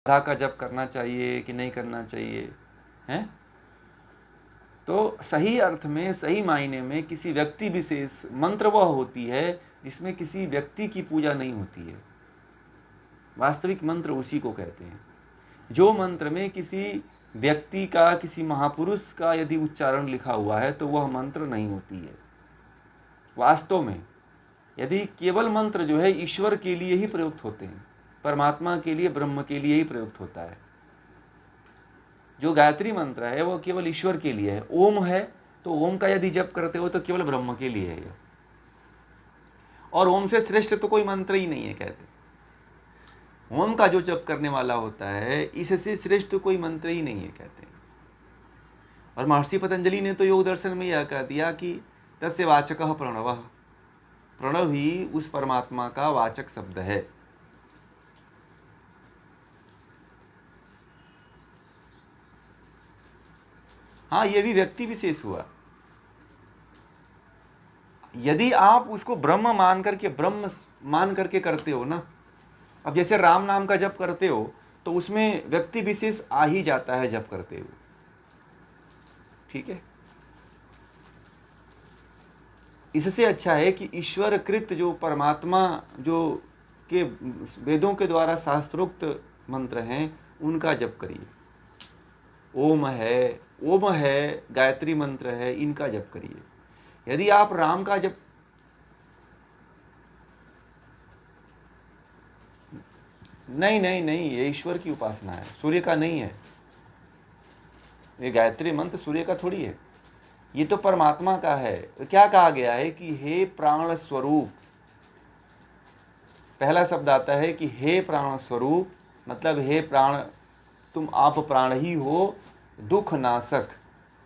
राधा का जप करना चाहिए कि नहीं करना चाहिए, हैं? तो सही अर्थ में, सही मायने में किसी व्यक्ति विशेष मंत्र वह होती है जिसमें किसी व्यक्ति की पूजा नहीं होती है। वास्तविक मंत्र उसी को कहते हैं। जो मंत्र में किसी व्यक्ति का, किसी महापुरुष का यदि उच्चारण लिखा हुआ है तो वह मंत्र नहीं होती है। वास्तव में यदि केवल मंत्र जो है ईश्वर के लिए ही प्रयुक्त होते हैं, परमात्मा के लिए, ब्रह्म के लिए ही प्रयुक्त होता है। जो गायत्री मंत्र है वो केवल ईश्वर के लिए है। ओम है तो ओम का यदि जप करते हो तो केवल ब्रह्म के लिए है। और ओम से श्रेष्ठ तो कोई मंत्र ही नहीं है कहते। ओम का जो जप करने वाला होता है, इससे श्रेष्ठ तो कोई मंत्र ही नहीं है कहते हैं। और महर्षि पतंजलि ने तो योग दर्शन में यह कह दिया कि तस्य वाचकः प्रणवः, प्रणव ही उस परमात्मा का वाचक शब्द है। हाँ, ये भी व्यक्ति विशेष हुआ। यदि आप उसको ब्रह्म मान करके करते हो ना, अब जैसे राम नाम का जप करते हो तो उसमें व्यक्ति विशेष आ ही जाता है जप करते हुए, ठीक है। इससे अच्छा है कि ईश्वर कृत जो परमात्मा जो के वेदों के द्वारा शास्त्रोक्त मंत्र हैं उनका जप करिए। ओम है, गायत्री मंत्र है, इनका जप करिए। यदि आप राम का जप, नहीं नहीं नहीं, ये ईश्वर की उपासना है, सूर्य का नहीं है। ये गायत्री मंत्र सूर्य का थोड़ी है, ये तो परमात्मा का है। क्या कहा गया है कि हे प्राण स्वरूप, पहला शब्द आता है कि हे प्राण स्वरूप, मतलब हे प्राण, तुम आप प्राण ही हो, दुख नाशक।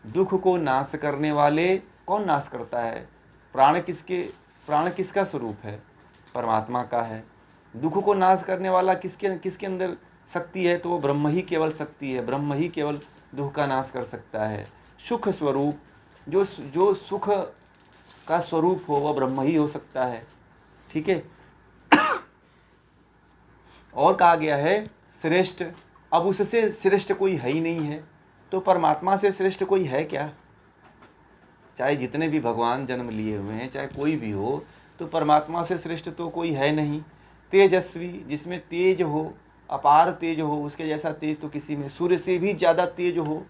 दुख को नाश करने वाले, कौन नाश करता है? प्राण किसका स्वरूप है? परमात्मा का है। दुख को नाश करने वाला किसके किसके अंदर शक्ति है? तो वो ब्रह्म ही केवल शक्ति है। ब्रह्म ही केवल दुख का नाश कर सकता है। सुख स्वरूप, जो सुख का स्वरूप हो वह ब्रह्म ही हो सकता है, ठीक है। और कहा गया है श्रेष्ठ, अब उससे श्रेष्ठ कोई है ही नहीं है, तो परमात्मा से श्रेष्ठ कोई है क्या? चाहे जितने भी भगवान जन्म लिए हुए हैं, चाहे कोई भी हो, तो परमात्मा से श्रेष्ठ तो कोई है नहीं। तेजस्वी, जिसमें तेज हो, अपार तेज हो, उसके जैसा तेज तो किसी में, सूर्य से भी ज़्यादा तेज हो।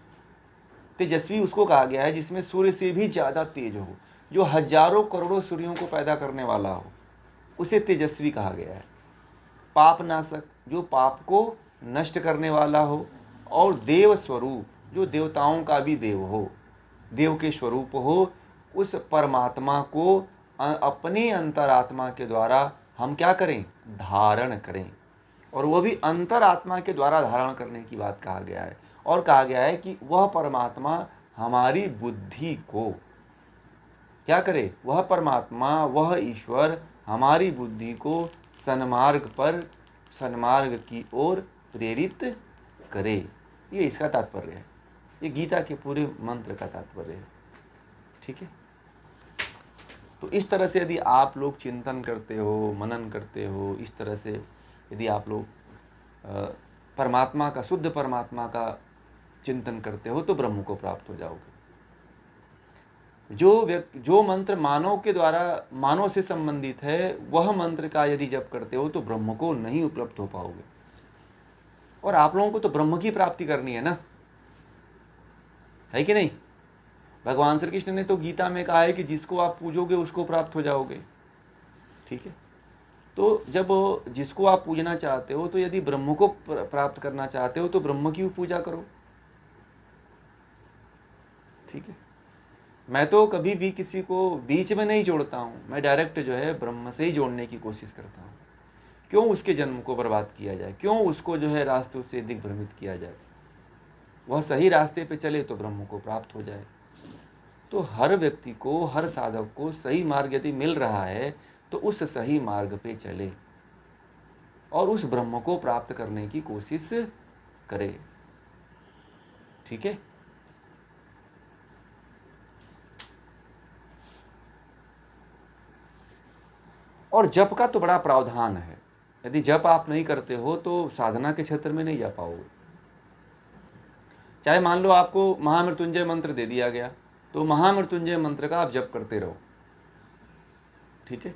तेजस्वी उसको कहा गया है जिसमें सूर्य से भी ज़्यादा तेज हो, जो हजारों करोड़ों सूर्यों को पैदा करने वाला हो, उसे तेजस्वी कहा गया है। पाप नाशक, जो पाप को नष्ट करने वाला हो। और देव स्वरूप, जो देवताओं का भी देव हो, देव के स्वरूप हो, उस परमात्मा को अपनी अंतरात्मा के द्वारा हम क्या करें? धारण करें। और वह भी अंतरात्मा के द्वारा धारण करने की बात कहा गया है। और कहा गया है कि वह परमात्मा हमारी बुद्धि को क्या करे? वह परमात्मा, वह ईश्वर हमारी बुद्धि को सन्मार्ग की ओर प्रेरित करे। ये इसका तात्पर्य है, ये गीता के पूरे मंत्र का तात्पर्य है, ठीक है। तो इस तरह से यदि आप लोग चिंतन करते हो, मनन करते हो, इस तरह से यदि आप लोग परमात्मा का, शुद्ध परमात्मा का चिंतन करते हो तो ब्रह्म को प्राप्त हो जाओगे। जो मंत्र मानव के द्वारा, मानव से संबंधित है, वह मंत्र का यदि जप करते हो तो ब्रह्म को नहीं उपलब्ध हो पाओगे। और आप लोगों को तो ब्रह्म की प्राप्ति करनी है ना, है कि नहीं? भगवान श्री कृष्ण ने तो गीता में कहा है कि जिसको आप पूजोगे उसको प्राप्त हो जाओगे, ठीक है। तो जब जिसको आप पूजना चाहते हो, तो यदि ब्रह्म को प्राप्त करना चाहते हो तो ब्रह्म की पूजा करो, ठीक है। मैं तो कभी भी किसी को बीच में नहीं जोड़ता हूँ, मैं डायरेक्ट जो है ब्रह्म से ही जोड़ने की कोशिश करता हूँ। क्यों उसके जन्म को बर्बाद किया जाए? क्यों उसको जो है रास्ते से दिग्भ्रमित किया जाए? वह सही रास्ते पे चले तो ब्रह्म को प्राप्त हो जाए। तो हर व्यक्ति को, हर साधक को सही मार्ग यदि मिल रहा है तो उस सही मार्ग पे चले और उस ब्रह्म को प्राप्त करने की कोशिश करे, ठीक है। और जप का तो बड़ा प्रावधान है। यदि जप आप नहीं करते हो तो साधना के क्षेत्र में नहीं जा पाओगे। चाहे मान लो आपको महामृत्युंजय मंत्र दे दिया गया, तो महामृत्युंजय मंत्र का आप जप करते रहो, ठीक है।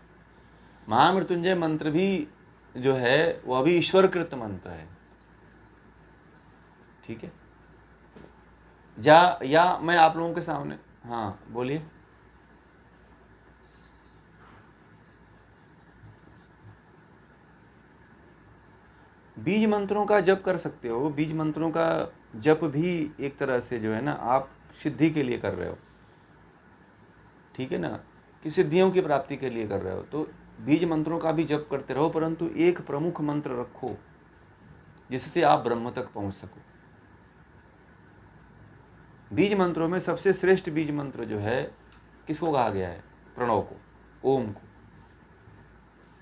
महामृत्युंजय मंत्र भी जो है वह भी ईश्वरकृत मंत्र है, ठीक है। या मैं आप लोगों के सामने, हाँ बोलिए। बीज मंत्रों का जप कर सकते हो। बीज मंत्रों का जप भी एक तरह से जो है ना, आप सिद्धि के लिए कर रहे हो, ठीक है ना, कि सिद्धियों की प्राप्ति के लिए कर रहे हो। तो बीज मंत्रों का भी जप करते रहो, परंतु एक प्रमुख मंत्र रखो जिससे आप ब्रह्म तक पहुंच सको। बीज मंत्रों में सबसे श्रेष्ठ बीज मंत्र जो है किसको कहा गया है? प्रणव को, ओम को।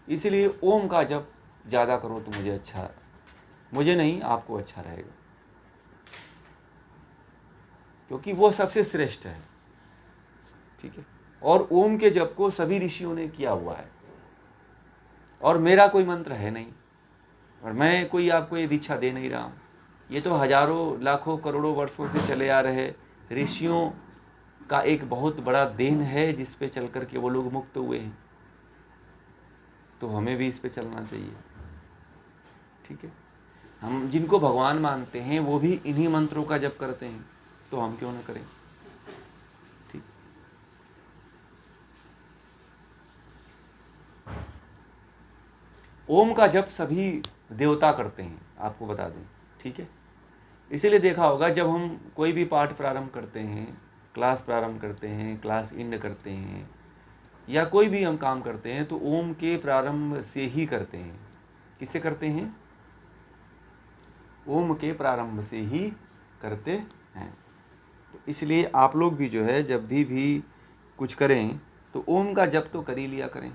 इसीलिए ओम का जप ज़्यादा करो तो मुझे नहीं, आपको अच्छा रहेगा, क्योंकि वो सबसे श्रेष्ठ है, ठीक है। और ओम के जप को सभी ऋषियों ने किया हुआ है, और मेरा कोई मंत्र है नहीं, और मैं कोई आपको ये दीक्षा दे नहीं रहा हूँ। ये तो हजारों लाखों करोड़ों वर्षों से चले आ रहे ऋषियों का एक बहुत बड़ा देन है, जिस पे चल कर के वो लोग मुक्त हुए हैं। तो हमें भी इस पे चलना चाहिए, ठीक है। हम जिनको भगवान मानते हैं वो भी इन्हीं मंत्रों का जप करते हैं, तो हम क्यों ना करें, ठीक। ओम का जप सभी देवता करते हैं, आपको बता दें, ठीक है। इसीलिए देखा होगा जब हम कोई भी पाठ प्रारंभ करते हैं, क्लास प्रारंभ करते हैं, क्लास एंड करते हैं, या कोई भी हम काम करते हैं, तो ओम के प्रारंभ से ही करते हैं। किससे करते हैं? ओम के प्रारंभ से ही करते हैं। तो इसलिए आप लोग भी जो है जब भी कुछ करें तो ओम का जप तो कर ही लिया करें।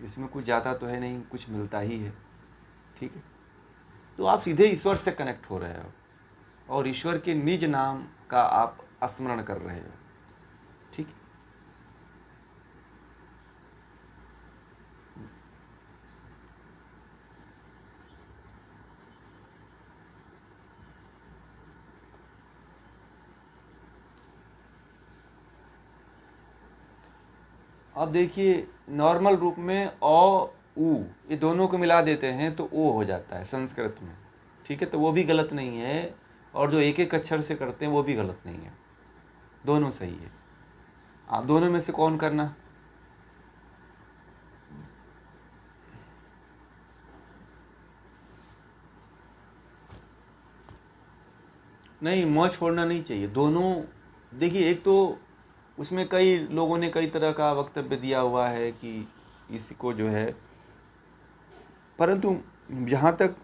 इसमें कुछ जाता तो है नहीं, कुछ मिलता ही है, ठीक है। तो आप सीधे ईश्वर से कनेक्ट हो रहे हो, और ईश्वर के निज नाम का आप स्मरण कर रहे हो, ठीक है। अब देखिए, नॉर्मल रूप में अ उ ये दोनों को मिला देते हैं तो ओ हो जाता है संस्कृत में, ठीक है। तो वो भी गलत नहीं है, और जो एक एक अक्षर से करते हैं वो भी गलत नहीं है, दोनों सही है। आप दोनों में से कौन करना? नहीं, म छोड़ना नहीं चाहिए, दोनों। देखिए, एक तो उसमें कई लोगों ने कई तरह का वक्तव्य दिया हुआ है कि इसको जो है, परंतु जहाँ तक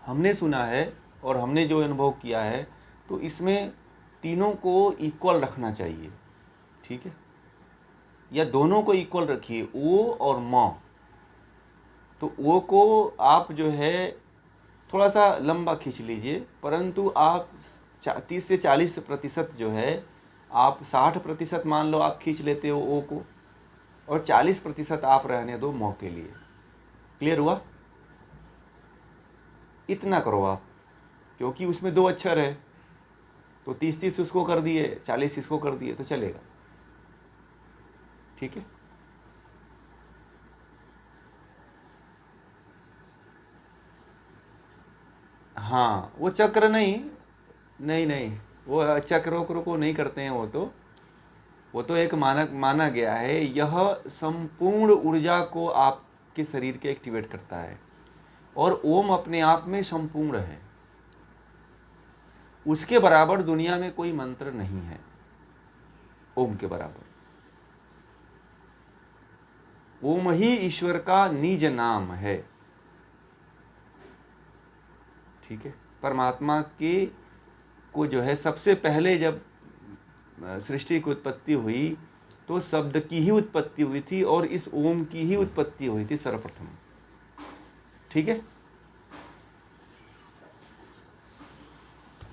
हमने सुना है और हमने जो अनुभव किया है, तो इसमें तीनों को इक्वल रखना चाहिए, ठीक है। या दोनों को इक्वल रखिए, ओ और म। तो ओ को आप जो है थोड़ा सा लंबा खींच लीजिए, परंतु आप 30 से 40% जो है, आप 60% मान लो आप खींच लेते हो ओ को, और 40% आप रहने दो मौ के लिए। क्लियर हुआ? इतना करो आप, क्योंकि उसमें 2 अक्षर है, तो 30-30 उसको कर दिए, 40 इसको कर दिए, तो चलेगा, ठीक है। हाँ, वो चक्र नहीं, नहीं नहीं, वो चक्रों को नहीं करते हैं, वो तो एक माना गया है, यह संपूर्ण ऊर्जा को आपके शरीर के एक्टिवेट करता है, और ओम अपने आप में संपूर्ण है। उसके बराबर दुनिया में कोई मंत्र नहीं है ओम के बराबर। ओम ही ईश्वर का निज नाम है, ठीक है। परमात्मा के को जो है सबसे पहले जब सृष्टि की उत्पत्ति हुई, तो शब्द की ही उत्पत्ति हुई थी, और इस ओम की ही उत्पत्ति हुई थी सर्वप्रथम, ठीक है।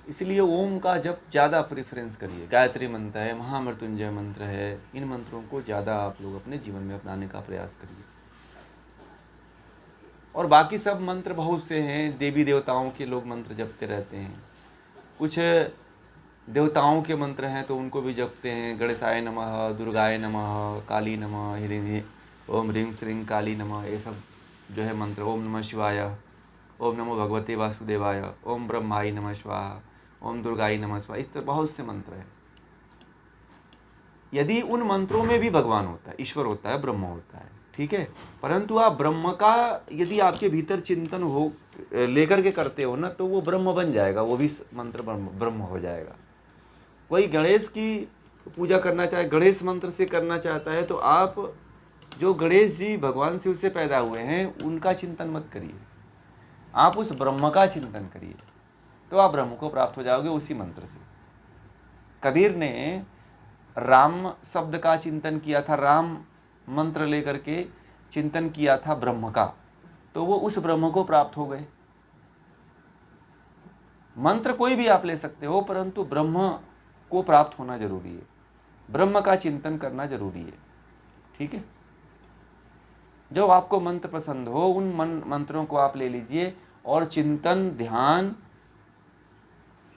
इसलिए ओम का जब ज़्यादा प्रेफरेंस करिए। गायत्री मंत्र है, महामृत्युंजय मंत्र है, इन मंत्रों को ज़्यादा आप लोग अपने जीवन में अपनाने का प्रयास करिए। और बाकी सब मंत्र बहुत से हैं, देवी देवताओं के लोग मंत्र जपते रहते हैं। कुछ देवताओं के मंत्र हैं तो उनको भी जपते हैं, गणेशाय नमः, दुर्गाय नमः, काली नमः, हिरण्य, ओम ह्रीं श्रीं काली नमः, ये सब जो है मंत्र। ओम नमः शिवाय, ओम नमो भगवते वासुदेवाय, ओम ब्रह्माय नमः स्वाहा, ओम दुर्गाय नमः स्वाहा, इस तरह बहुत से मंत्र हैं। यदि उन मंत्रों में भी भगवान होता है, ईश्वर होता है, ब्रह्म होता है, ठीक है, परंतु आप ब्रह्म का यदि आपके भीतर चिंतन हो लेकर के करते हो ना, तो वो ब्रह्म बन जाएगा, वो भी मंत्र ब्रह्म हो जाएगा। कोई गणेश की पूजा करना चाहे, गणेश मंत्र से करना चाहता है, तो आप जो गणेश जी भगवान शिव से पैदा हुए हैं उनका चिंतन मत करिए, आप उस ब्रह्म का चिंतन करिए, तो आप ब्रह्म को प्राप्त हो जाओगे उसी मंत्र से। कबीर ने राम शब्द का चिंतन किया था, राम मंत्र लेकर के चिंतन किया था ब्रह्म का, तो वो उस ब्रह्म को प्राप्त हो गए। मंत्र कोई भी आप ले सकते हो, परंतु ब्रह्म को प्राप्त होना जरूरी है, ब्रह्म का चिंतन करना जरूरी है, ठीक है। जो आपको मंत्र पसंद हो उन मंत्रों को आप ले लीजिए, और चिंतन, ध्यान,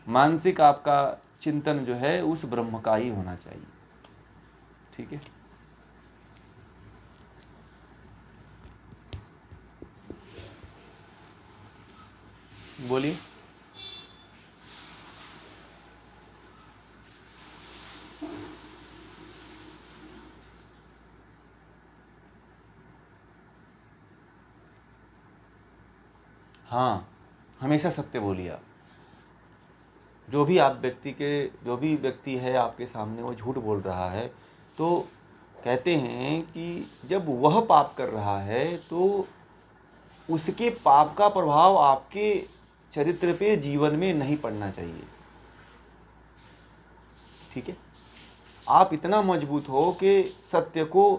मानसिक आपका चिंतन जो है उस ब्रह्म का ही होना चाहिए, ठीक है। बोलिए। हाँ, हमेशा सत्य बोलिए आप। जो भी व्यक्ति है आपके सामने वो झूठ बोल रहा है, तो कहते हैं कि जब वह पाप कर रहा है तो उसके पाप का प्रभाव आपके चरित्र पे, जीवन में नहीं पड़ना चाहिए, ठीक है। आप इतना मजबूत हो कि सत्य को,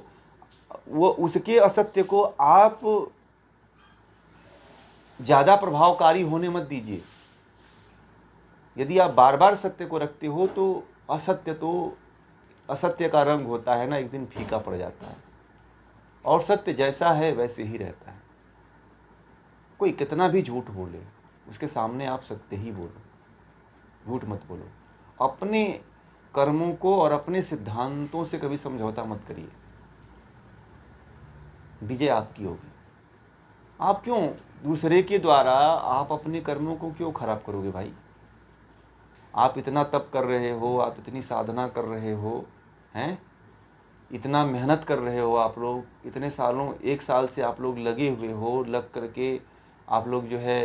वो उसके असत्य को आप ज़्यादा प्रभावकारी होने मत दीजिए। यदि आप बार बार सत्य को रखते हो तो असत्य का रंग होता है ना, एक दिन फीका पड़ जाता है, और सत्य जैसा है वैसे ही रहता है। कोई कितना भी झूठ बोले, उसके सामने आप सत्य ही बोलो, झूठ मत बोलो। अपने कर्मों को और अपने सिद्धांतों से कभी समझौता मत करिए, विजय आपकी होगी। आप क्यों दूसरे के द्वारा आप अपने कर्मों को क्यों खराब करोगे भाई? आप इतना तप कर रहे हो, आप इतनी साधना कर रहे हो, हैं, इतना मेहनत कर रहे हो, आप लोग इतने सालों, 1 साल से आप लोग लगे हुए हो, लग करके आप लोग जो है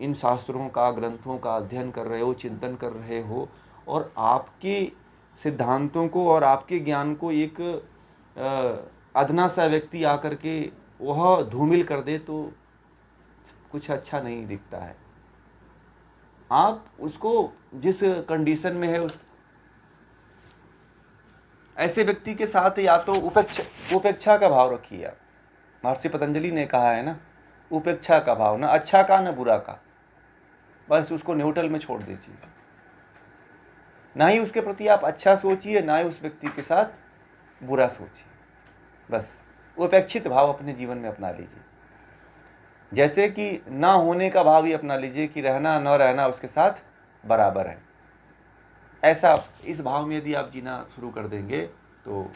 इन शास्त्रों का, ग्रंथों का अध्ययन कर रहे हो, चिंतन कर रहे हो, और आपके सिद्धांतों को और आपके ज्ञान को एक अदना सा व्यक्ति आकर के वह धूमिल कर दे तो कुछ अच्छा नहीं दिखता है। आप उसको जिस कंडीशन में है उस ऐसे व्यक्ति के साथ या तो उपेक्षा का भाव रखिए आप। महर्षि पतंजलि ने कहा है ना, उपेक्षा का भाव, ना अच्छा का ना बुरा का, बस उसको न्यूट्रल में छोड़ दीजिए। ना ही उसके प्रति आप अच्छा सोचिए, ना ही उस व्यक्ति के साथ बुरा सोचिए, बस उपेक्षित भाव अपने जीवन में अपना लीजिए। जैसे कि ना होने का भाव ही अपना लीजिए कि रहना न रहना उसके साथ बराबर है। ऐसा इस भाव में यदि आप जीना शुरू कर देंगे तो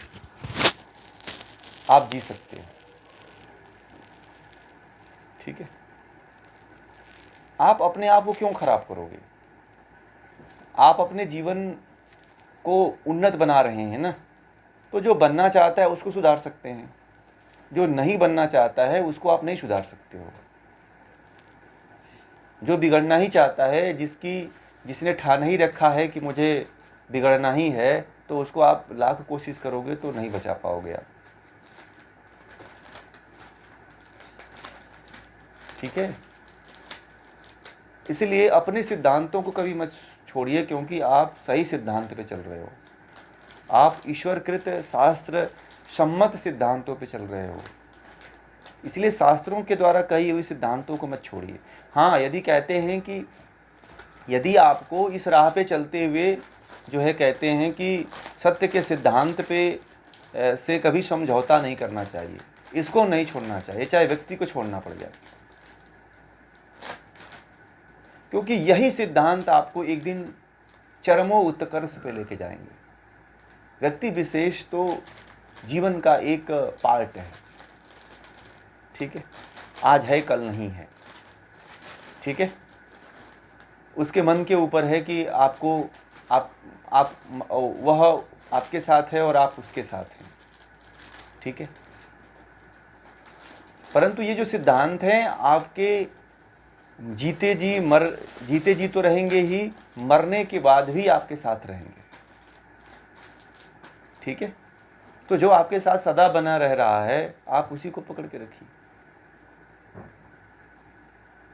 आप जी सकते हैं, ठीक है। आप अपने आप को क्यों खराब करोगे? आप अपने जीवन को उन्नत बना रहे हैं ना, तो जो बनना चाहता है उसको सुधार सकते हैं, जो नहीं बनना चाहता है उसको आप नहीं सुधार सकते हो। जो बिगड़ना ही चाहता है, जिसने ठान ही रखा है कि मुझे बिगड़ना ही है, तो उसको आप लाख कोशिश करोगे तो नहीं बचा पाओगे आप, ठीक है। इसलिए अपने सिद्धांतों को कभी मत छोड़िए, क्योंकि आप सही सिद्धांत पे चल रहे हो, आप ईश्वरकृत शास्त्र सम्मत सिद्धांतों पे चल रहे हो। इसलिए शास्त्रों के द्वारा कही हुई सिद्धांतों को मत छोड़िए। हाँ, यदि कहते हैं कि यदि आपको इस राह पे चलते हुए जो है कहते हैं कि सत्य के सिद्धांत पे से कभी समझौता नहीं करना चाहिए, इसको नहीं छोड़ना चाहिए, चाहे व्यक्ति को छोड़ना पड़ जाए, क्योंकि यही सिद्धांत आपको एक दिन चरमो उत्कर्ष पे लेके जाएंगे। व्यक्ति विशेष तो जीवन का एक पार्ट है, ठीक है, आज है कल नहीं है, ठीक है। उसके मन के ऊपर है कि आपको आप वह आपके साथ है और आप उसके साथ हैं, ठीक है। परंतु ये जो सिद्धांत हैं आपके जीते जी तो रहेंगे ही, मरने के बाद भी आपके साथ रहेंगे, ठीक है। तो जो आपके साथ सदा बना रह रहा है, आप उसी को पकड़ के रखिए,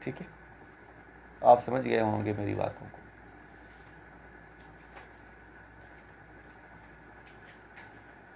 ठीक है। आप समझ गए होंगे मेरी बातों को।